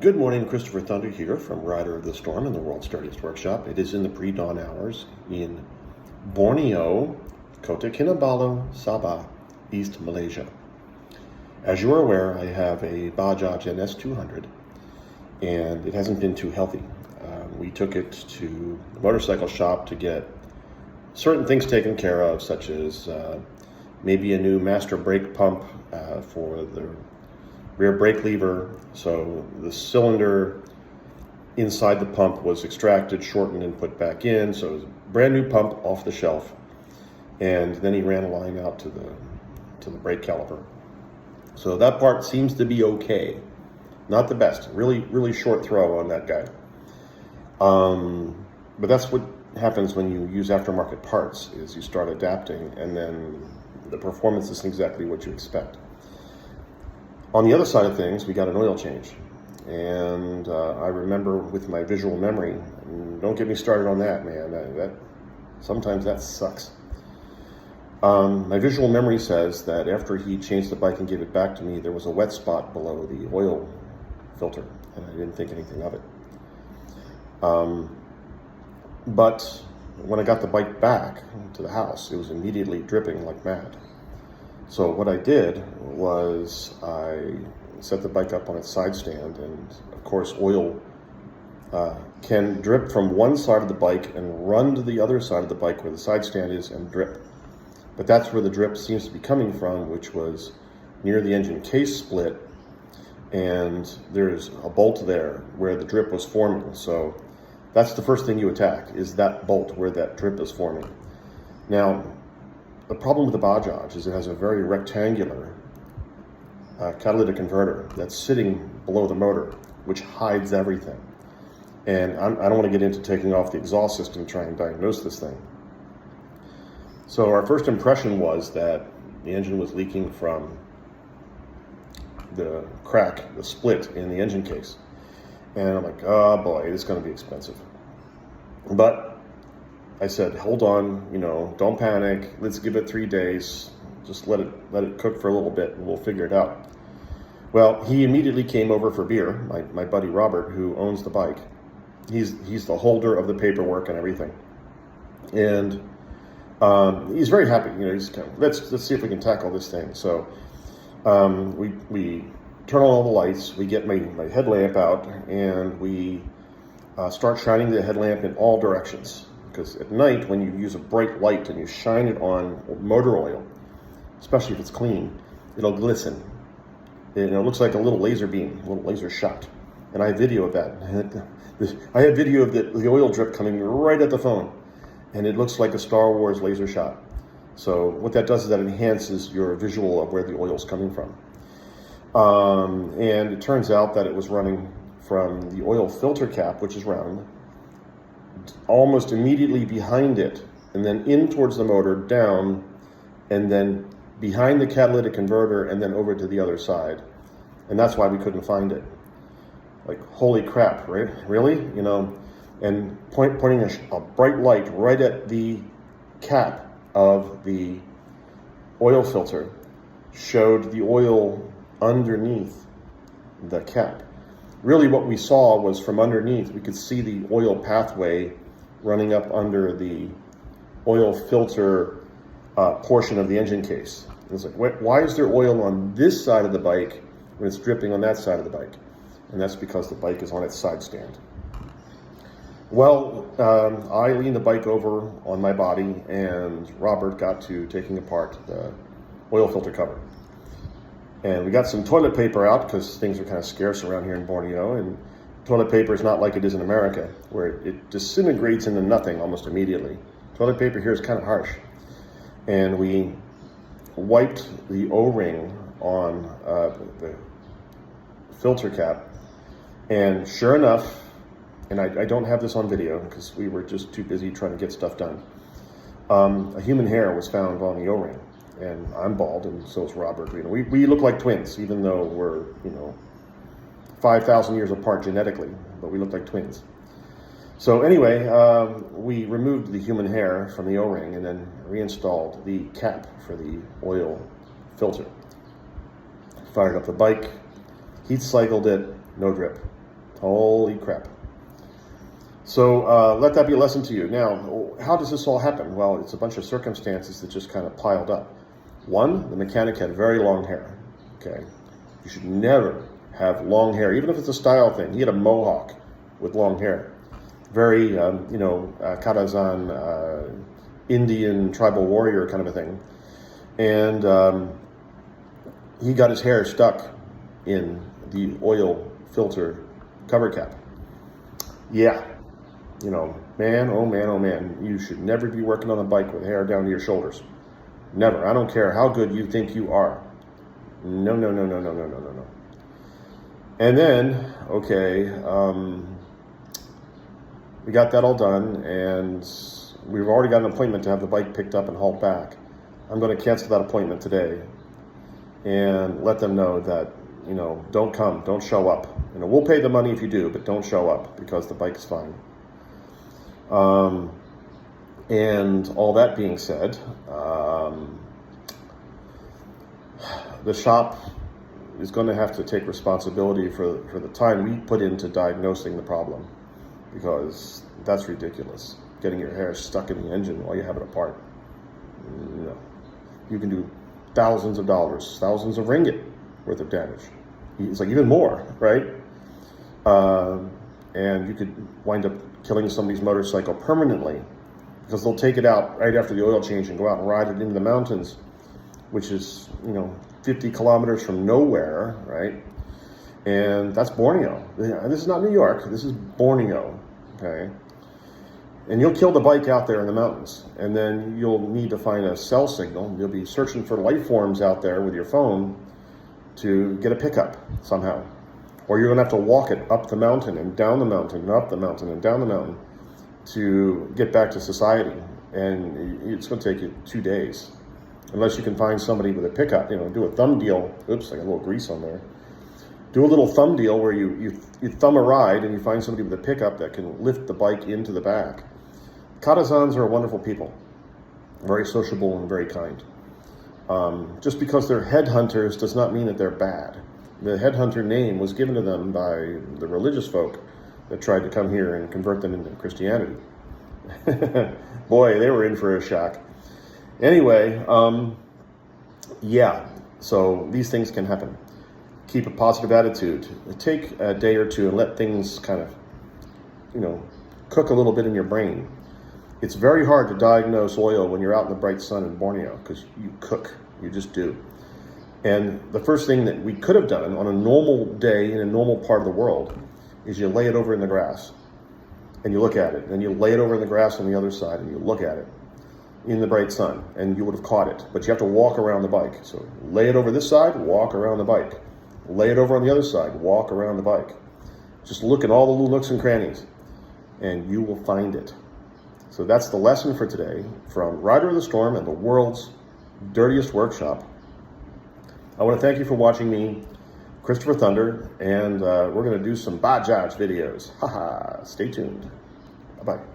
Good morning, Christopher Thunder here from Rider of the Storm in the World's Sturdiest Workshop. It is in the pre-dawn hours in Borneo, Kota Kinabalu, Sabah, East Malaysia. As you are aware, I have a Bajaj NS200 and it hasn't been too healthy. We took it to the motorcycle shop to get certain things taken care of, such as maybe a new master brake pump for the rear brake lever. So the cylinder inside the pump was extracted, shortened, and put back in. So it was a brand new pump off the shelf. And then he ran a line out to the brake caliper. So that part seems to be okay. Not the best. Really short throw on that guy. But that's what happens when you use aftermarket parts, is you start adapting and then the performance isn't exactly what you expect. On the other side of things, we got an oil change. And I remember with my visual memory, don't get me started on that, man. Sometimes that sucks. My visual memory says that after he changed the bike and gave it back to me, there was a wet spot below the oil filter, and I didn't think anything of it. But when I got the bike back to the house, it was immediately dripping like mad. So what I did was I set the bike up on its side stand, and of course oil can drip from one side of the bike and run to the other side of the bike where the side stand is and drip. But that's where the drip seems to be coming from, which was near the engine case split, and there's a bolt there where the drip was forming. So that's the first thing you attack, is that bolt where that drip is forming. Now, the problem with the Bajaj is it has a very rectangular catalytic converter that's sitting below the motor, which hides everything. And I don't want to get into taking off the exhaust system and try and diagnose this thing. So our first impression was that the engine was leaking from the crack, the split in the engine case. And I'm like, oh boy, this is going to be expensive. But I said, hold on, don't panic. Let's give it 3 days. Just let it cook for a little bit and we'll figure it out. Well, he immediately came over for beer, my buddy Robert, who owns the bike. He's the holder of the paperwork and everything. And he's very happy. He's kind of, let's see if we can tackle this thing. So we turn on all the lights, we get my headlamp out, and we start shining the headlamp in all directions. Because at night, when you use a bright light and you shine it on motor oil, especially if it's clean, it'll glisten. It looks like a little laser beam, a little laser shot. And I have video of that. I have video of the oil drip coming right at the phone. And it looks like a Star Wars laser shot. So what that does is that enhances your visual of where the oil's coming from. And it turns out that it was running from the oil filter cap, which is round, almost immediately behind it, and then in towards the motor, down, and then behind the catalytic converter, and then over to the other side. And that's why we couldn't find it. Like, holy crap, right? Really? And pointing a bright light right at the cap of the oil filter showed the oil underneath the cap. Really what we saw was from underneath, we could see the oil pathway running up under the oil filter portion of the engine case. And it's like, why is there oil on this side of the bike when it's dripping on that side of the bike? And that's because the bike is on its side stand. Well, I leaned the bike over on my body, and Robert got to taking apart the oil filter cover. And we got some toilet paper out because things are kind of scarce around here in Borneo, and toilet paper is not like it is in America, where it disintegrates into nothing almost immediately. Toilet paper here is kind of harsh. And we wiped the O-ring on the filter cap, and sure enough, and I don't have this on video because we were just too busy trying to get stuff done, a human hair was found on the O-ring. And I'm bald, and so is Robert. We look like twins, even though we're 5,000 years apart genetically, but we look like twins. So anyway, we removed the human hair from the O-ring and then reinstalled the cap for the oil filter. Fired up the bike, heat cycled it, no drip. Holy crap. So let that be a lesson to you. Now, how does this all happen? Well, it's a bunch of circumstances that just kind of piled up. One, the mechanic had very long hair. Okay, you should never have long hair, even if it's a style thing. He had a mohawk with long hair. Very, Kadazan, Indian tribal warrior kind of a thing. And he got his hair stuck in the oil filter cover cap. Yeah, man, oh man, you should never be working on a bike with hair down to your shoulders. Never. I don't care how good you think you are. No. And then, okay, we got that all done, and we've already got an appointment to have the bike picked up and hauled back. I'm going to cancel that appointment today and let them know that, don't come, don't show up. We'll pay the money if you do, but don't show up because the bike is fine. And all that being said, the shop is going to have to take responsibility for the time we put into diagnosing the problem, because that's ridiculous. Getting your hair stuck in the engine while you have it apart. No. You can do thousands of dollars, thousands of ringgit worth of damage. It's like even more, right? And you could wind up killing somebody's motorcycle permanently, because they'll take it out right after the oil change and go out and ride it into the mountains, which is, 50 kilometers from nowhere, right? And that's Borneo. This is not New York. This is Borneo, okay? And you'll kill the bike out there in the mountains, and then you'll need to find a cell signal. You'll be searching for life forms out there with your phone to get a pickup somehow. Or you're gonna have to walk it up the mountain and down the mountain and up the mountain and down the mountain to get back to society. And it's gonna take you 2 days. Unless you can find somebody with a pickup, do a thumb deal. Oops, I got a little grease on there. Do a little thumb deal where you thumb a ride and you find somebody with a pickup that can lift the bike into the back. Kadazans are wonderful people, very sociable and very kind. Just because they're headhunters does not mean that they're bad. The headhunter name was given to them by the religious folk that tried to come here and convert them into Christianity. Boy, they were in for a shock. Anyway, yeah, so these things can happen. Keep a positive attitude. Take a day or two and let things kind of, cook a little bit in your brain. It's very hard to diagnose oil when you're out in the bright sun in Borneo, because you cook, you just do. And the first thing that we could have done on a normal day in a normal part of the world is you lay it over in the grass and you look at it. Then you lay it over in the grass on the other side and you look at it in the bright sun, and you would have caught it. But you have to walk around the bike. So lay it over this side, walk around the bike. Lay it over on the other side, walk around the bike. Just look at all the little nooks and crannies, and you will find it. So that's the lesson for today from Rider of the Storm and the world's dirtiest workshop. I want to thank you for watching me, Christopher Thunder, and we're going to do some Bajaj videos. Haha, stay tuned. Bye-bye.